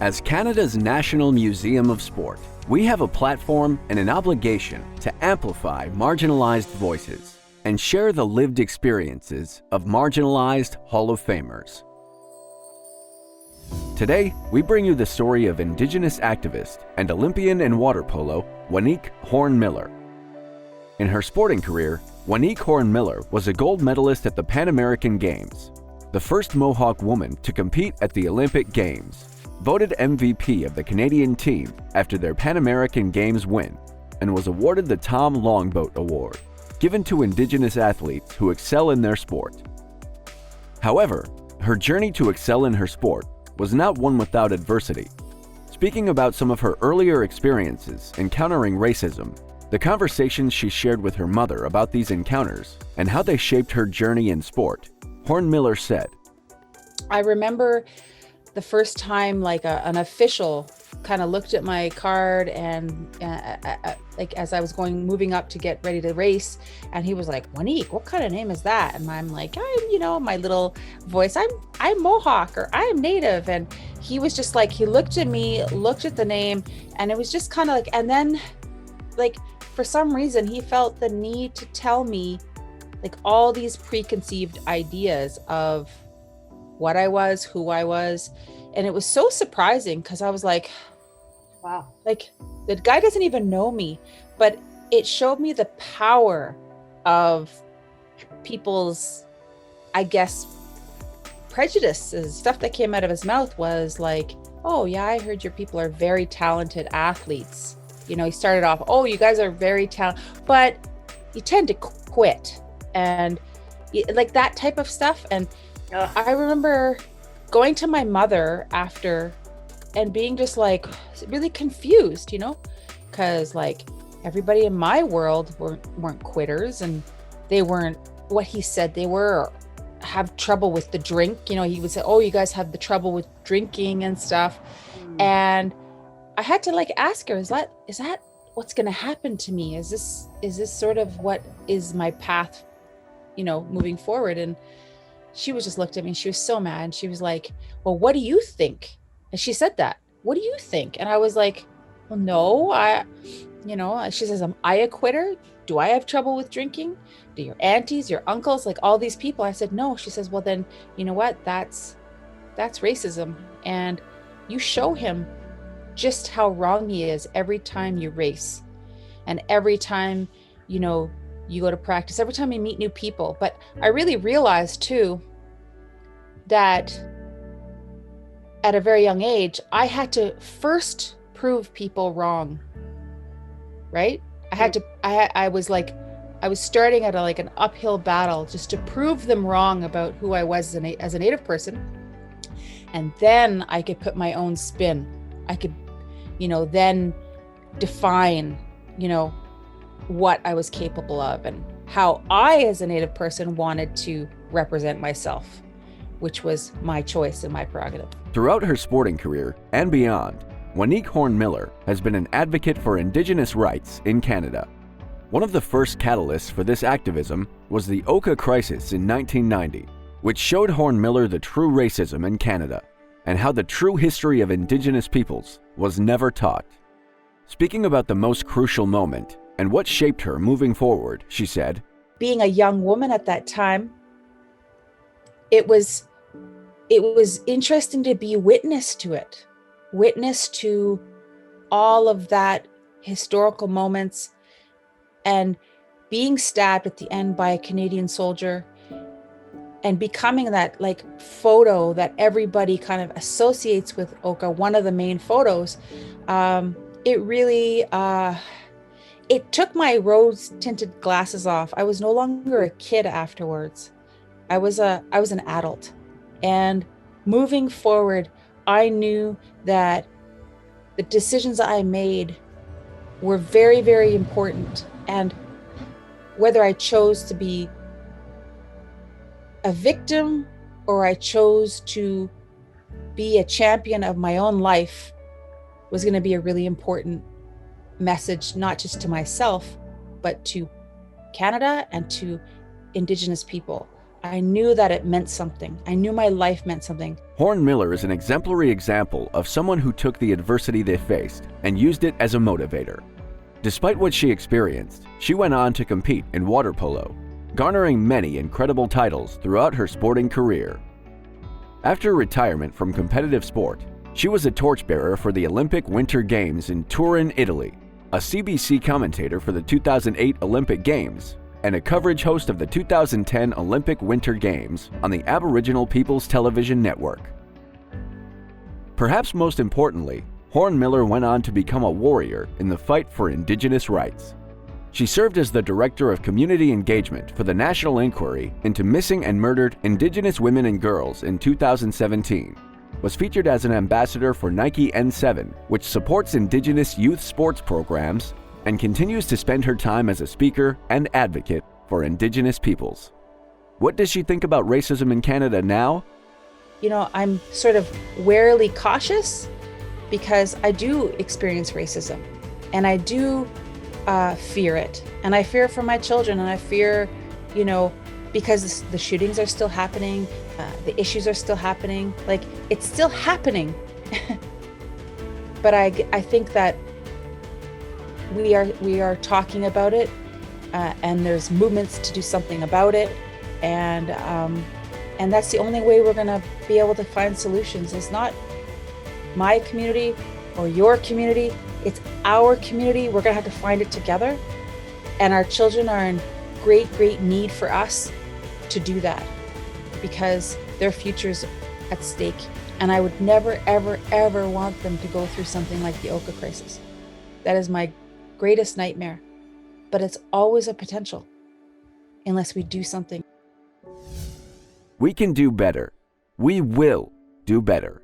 As Canada's National Museum of Sport, we have a platform and an obligation to amplify marginalized voices and share the lived experiences of marginalized Hall of Famers. Today, we bring you the story of Indigenous activist and Olympian in water polo, Wanique Horne-Miller. In her sporting career, Wanique Horne-Miller was a gold medalist at the Pan American Games, the first Mohawk woman to compete at the Olympic Games, voted MVP of the Canadian team after their Pan American Games win, and was awarded the Tom Longboat Award, given to Indigenous athletes who excel in their sport. However, her journey to excel in her sport was not one without adversity. Speaking about some of her earlier experiences encountering racism, the conversations she shared with her mother about these encounters, and how they shaped her journey in sport, Horne-Miller said, I remember the first time an official kind of looked at my card and like as I was moving up to get ready to race, and he was like, Wanique, what kind of name is that? And I'm like, my little voice, I'm Mohawk, or I'm Native. And he was just like, he looked at me, looked at the name, and it was just kind of like, and then like for some reason he felt the need to tell me like all these preconceived ideas of what I was, who I was. And it was so surprising because I was like, wow, like the guy doesn't even know me, but it showed me the power of people's, I guess, prejudices. Stuff that came out of his mouth was like, oh yeah, I heard your people are very talented athletes. He started off, oh, you guys are very talented, but you tend to quit and like that type of stuff. And I remember going to my mother after and being just like really confused, because like everybody in my world weren't quitters, and they weren't what he said they were, or have trouble with the drink. He would say, oh, you guys have the trouble with drinking and stuff. And I had to like ask her, is that what's going to happen to me? Is this sort of what is my path, moving forward? And she was just looked at me and she was so mad. And she was like, well, what do you think? And she said that, what do you think? And I was like, well, no, she says, am I a quitter? Do I have trouble with drinking? Do your aunties, your uncles, like all these people? I said, no. She says, well, then, you know what? That's racism. And you show him just how wrong he is every time you race, and every time, you go to practice, every time you meet new people. But I really realized too that at a very young age, I had to first prove people wrong, right? I was starting at an uphill battle just to prove them wrong about who I was as a Native person. And then I could put my own spin. I could, then define, what I was capable of and how I, as a Native person, wanted to represent myself, which was my choice and my prerogative. Throughout her sporting career and beyond, Wanique Horne-Miller has been an advocate for Indigenous rights in Canada. One of the first catalysts for this activism was the Oka Crisis in 1990, which showed Horne-Miller the true racism in Canada and how the true history of Indigenous peoples was never taught. Speaking about the most crucial moment and what shaped her moving forward, she said, being a young woman at that time, it was interesting to be witness to all of that historical moments, and being stabbed at the end by a Canadian soldier and becoming that photo that everybody kind of associates with Oka, one of the main photos. It really, it took my rose-tinted glasses off. I was no longer a kid afterwards. I was an adult. And moving forward, I knew that the decisions I made were very, very important. And whether I chose to be a victim or I chose to be a champion of my own life was going to be a really important message, not just to myself, but to Canada and to Indigenous people. I knew that it meant something. I knew my life meant something. Horn Miller is an exemplary example of someone who took the adversity they faced and used it as a motivator. Despite what she experienced, she went on to compete in water polo, garnering many incredible titles throughout her sporting career. After retirement from competitive sport, she was a torchbearer for the Olympic Winter Games in Turin, Italy, a CBC commentator for the 2008 Olympic Games, and a coverage host of the 2010 Olympic Winter Games on the Aboriginal People's Television Network. Perhaps most importantly, Horn Miller went on to become a warrior in the fight for Indigenous rights. She served as the Director of Community Engagement for the National Inquiry into Missing and Murdered Indigenous Women and Girls in 2017, was featured as an ambassador for Nike N7, which supports Indigenous youth sports programs, and continues to spend her time as a speaker and advocate for Indigenous peoples. What does she think about racism in Canada now? You know, I'm sort of warily cautious because I do experience racism, and I do fear it. And I fear it for my children, and I fear, you know, because the shootings are still happening, the issues are still happening, like it's still happening. But I think that we are talking about it, and there's movements to do something about it, and that's the only way we're gonna be able to find solutions. It's not my community or your community, it's our community. We're gonna have to find it together, and our children are in great need for us to do that because their future's at stake, and I would never ever want them to go through something like the Oka crisis. That is my greatest nightmare, but it's always a potential unless we do something. We can do better. We will do better.